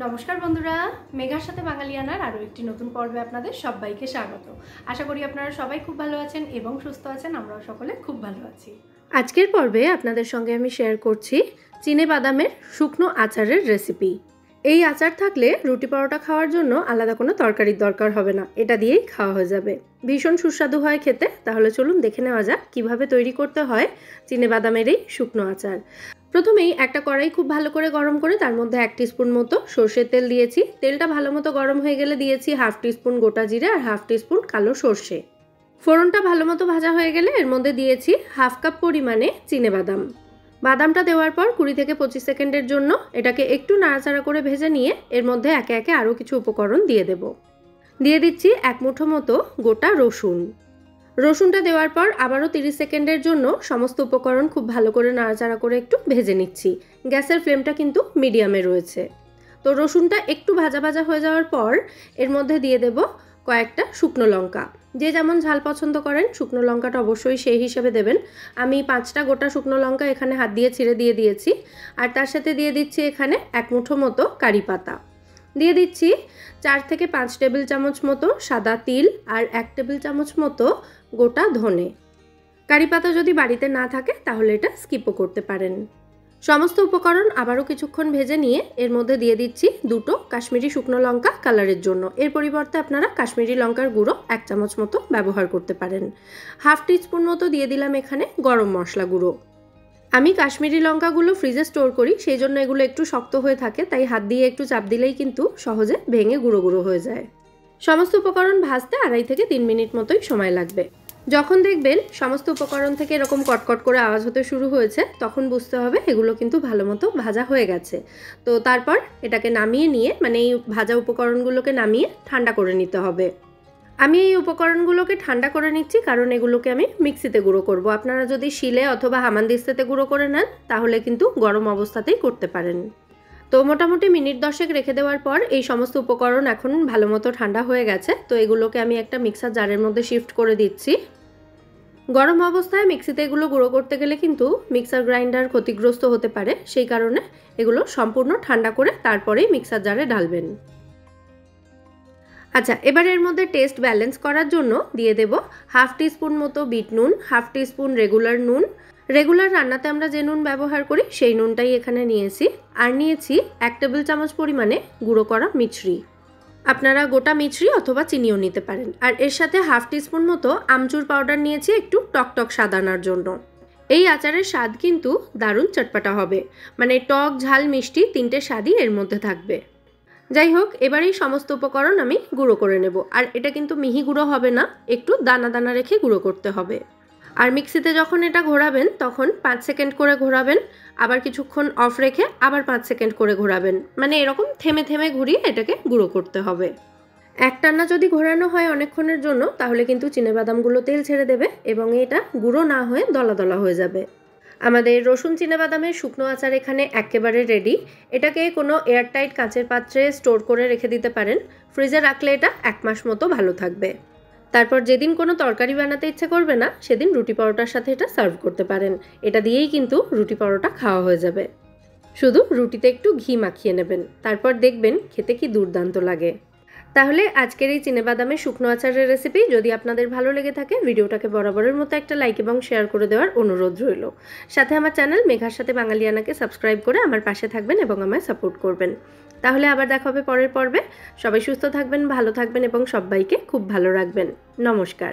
নমস্কার বন্ধুরা, মেঘার সাথে বাঙালিয়ানার আরও একটি নতুন পর্বে আপনাদের সবাইকে স্বাগত। আশা করি আপনারা সবাই খুব ভালো আছেন এবং সুস্থ আছেন। আমরাও সকলে খুব ভালো আছি। আজকের পর্বে আপনাদের সঙ্গে আমি শেয়ার করছি চিনে বাদামের শুকনো আচারের রেসিপি। এই আচার থাকলে রুটি পরোটা খাওয়ার জন্য আলাদা কোনো তরকারির দরকার হবে না, এটা দিয়েই খাওয়া হয়ে যাবে। ভীষণ সুস্বাদু হয় খেতে। তাহলে চলুন দেখে নেওয়া যাক কীভাবে তৈরি করতে হয় চিনে বাদামের এই শুকনো আচার। প্রথমেই একটা কড়াই খুব ভালো করে গরম করে তার মধ্যে 1 টিস্পুন মতো সর্ষের তেল দিয়েছি। তেলটা ভালো মতো গরম হয়ে গেলে দিয়েছি 1/2 টিস্পুন গোটা জিরে আর 1/2 টিস্পুন কালো সর্ষে। ফোড়নটা ভালো মতো ভাজা হয়ে গেলে এর মধ্যে দিয়েছি 1/2 কাপ পরিমাণে চিনে বাদাম। বাদামটা দেওয়ার পর 20 থেকে 25 সেকেন্ডের জন্য এটাকে একটু নাড়াচাড়া করে ভেজে নিয়ে এর মধ্যে একে একে আরও কিছু উপকরণ দিয়ে দেব। দিয়ে দিচ্ছি 1 মুঠো মতো গোটা রসুন। রসুনটা দেওয়ার পর আবারও 30 সেকেন্ডের জন্য সমস্ত উপকরণ খুব ভালো করে নাড়াচাড়া করে একটু ভেজে নিচ্ছি। গ্যাসের ফ্লেমটা কিন্তু মিডিয়ামে রয়েছে। তো রসুনটা একটু ভাজা ভাজা হয়ে যাওয়ার পর এর মধ্যে দিয়ে দেব কয়েকটা শুকনো লঙ্কা। যে যেমন ঝাল পছন্দ করেন শুকনো লঙ্কাটা অবশ্যই সেই হিসেবে দেবেন। আমি 5টা গোটা শুকনো লঙ্কা এখানে হাত দিয়ে ছিঁড়ে দিয়ে দিয়েছি। আর তার সাথে দিয়ে দিচ্ছি এখানে 1 মুঠো মতো কারি পাতা। দিয়ে দিচ্ছি 4 থেকে 5 টেবিল চামচ মতো সাদা তিল আর 1 টেবিল চামচ মতো গোটা ধনে। কারি পাতা যদি বাড়িতে না থাকে তাহলে এটা স্কিপও করতে পারেন। সমস্ত উপকরণ আবারও কিছুক্ষণ ভেজে নিয়ে এর মধ্যে দিয়ে দিচ্ছি 2টো কাশ্মীরি শুকনো লঙ্কা কালারের জন্য। এর পরিবর্তে আপনারা কাশ্মীরি লঙ্কার গুঁড়ো 1 চামচ মতো ব্যবহার করতে পারেন। 1/2 টিস্পুন মতো দিয়ে দিলাম এখানে গরম মশলা গুঁড়ো। আমি কাশ্মীরি লঙ্কাগুলো ফ্রিজে স্টোর করি, সেই জন্য এগুলো একটু শক্ত হয়ে থাকে, তাই হাত দিয়ে একটু চাপ দিলেই কিন্তু সহজে ভেঙে গুঁড়ো গুঁড়ো হয়ে যায়। সমস্ত উপকরণ ভাজতে 2.5 থেকে 3 মিনিট মতোই সময় লাগবে। যখন দেখবেন সমস্ত উপকরণ থেকে এরকম কটকট করে আওয়াজ হতে শুরু হয়েছে তখন বুঝতে হবে এগুলো কিন্তু ভালো মতো ভাজা হয়ে গেছে। তো তারপর এটাকে নামিয়ে নিয়ে এই ভাজা উপকরণগুলোকে নামিয়ে ঠান্ডা করে নিতে হবে। আমি এই উপকরণগুলোকে ঠান্ডা করে নিচ্ছি কারণ এগুলোকে আমি মিক্সিতে গুঁড়ো করব। আপনারা যদি শিলে অথবা হামানদিস্তাতে গুঁড়ো করে নেন তাহলে কিন্তু গরম অবস্থাতেই করতে পারেন। তো মোটামুটি মিনিট 10 রেখে দেওয়ার পর এই সমস্ত উপকরণ এখন ভালো মতো ঠান্ডা হয়ে গেছে। তো এগুলোকে আমি একটা মিক্সার জারের মধ্যে শিফট করে দিচ্ছি। গরম অবস্থায় মিক্সিতে এগুলো গুঁড়ো করতে গেলে কিন্তু মিক্সার গ্রাইন্ডার ক্ষতিগ্রস্ত হতে পারে, সেই কারণে এগুলো সম্পূর্ণ ঠান্ডা করে তারপরেই মিক্সার জারে ঢালবেন। আচ্ছা, এবার এর মধ্যে টেস্ট ব্যালেন্স করার জন্য দিয়ে দেব 1/2 টিস্পুন মতো বিট নুন, 1/2 টিস্পুন রেগুলার নুন। রেগুলার রান্নাতে আমরা যে নুন ব্যবহার করি সেই নুনটাই এখানে নিয়েছি। আর নিয়েছি 1 টেবিল চামচ পরিমাণে গুঁড়ো করা মিছরি। আপনারা গোটা মিছরি অথবা চিনিও নিতে পারেন। আর এর সাথে 1/2 টিস্পুন মতো আমচুর পাউডার নিয়েছি একটু টকটক স্বাদ আনার জন্য। এই আচারের স্বাদ কিন্তু দারুণ চটপাটা হবে, টক ঝাল মিষ্টি 3টে স্বাদই এর মধ্যে থাকবে। যাই হোক, এবার এই সমস্ত উপকরণ আমি গুঁড়ো করে নেব। আর এটা কিন্তু মিহি গুঁড়ো হবে না, একটু দানা দানা রেখে গুঁড়ো করতে হবে। আর মিক্সিতে যখন এটা ঘোরাবেন তখন 5 সেকেন্ড করে ঘোরাবেন, আবার কিছুক্ষণ অফ রেখে আবার 5 সেকেন্ড করে ঘোরাবেন। এরকম থেমে থেমে ঘুরিয়ে এটাকে গুঁড়ো করতে হবে। একটানা যদি ঘোরানো হয় অনেকক্ষণের জন্য তাহলে কিন্তু চিনেবাদামগুলো তেল ছেড়ে দেবে এবং এটা গুঁড়ো না হয়ে দলা দলা হয়ে যাবে। আমাদের রসুন চিনেবাদামের শুকনো আচার এখানে একেবারে রেডি। এটাকে কোনো এয়ারটাইট কাঁচের পাত্রে স্টোর করে রেখে দিতে পারেন। ফ্রিজে রাখলে এটা 1 মাস মতো ভালো থাকবে। তারপর যেদিন কোনো তরকারি বানাতে ইচ্ছে করবে না সেদিন রুটি পরোটার সাথে এটা সার্ভ করতে পারেন। এটা দিয়েই কিন্তু রুটি পরোটা খাওয়া হয়ে যাবে। শুধু রুটিতে একটু ঘি মাখিয়ে নেবেন, তারপর দেখবেন খেতে কি দুর্দান্ত লাগে। তাহলে আজকের এই চিনেবাদামের শুকনো আচারের রেসিপি যদি আপনাদের ভালো লেগে থাকে ভিডিওটাকে বরাবরের মতো একটা লাইক এবং শেয়ার করে দেওয়ার অনুরোধ রইল। সাথে আমার চ্যানেল মেঘার সাথে বাঙালিয়ানাকে সাবস্ক্রাইব করে আমার পাশে থাকবেন এবং আমায় সাপোর্ট করবেন। তাহলে আবার দেখা হবে পরের পর্বে। সবাই সুস্থ থাকবেন, ভালো থাকবেন এবং সবাইকে খুব ভালো রাখবেন। নমস্কার।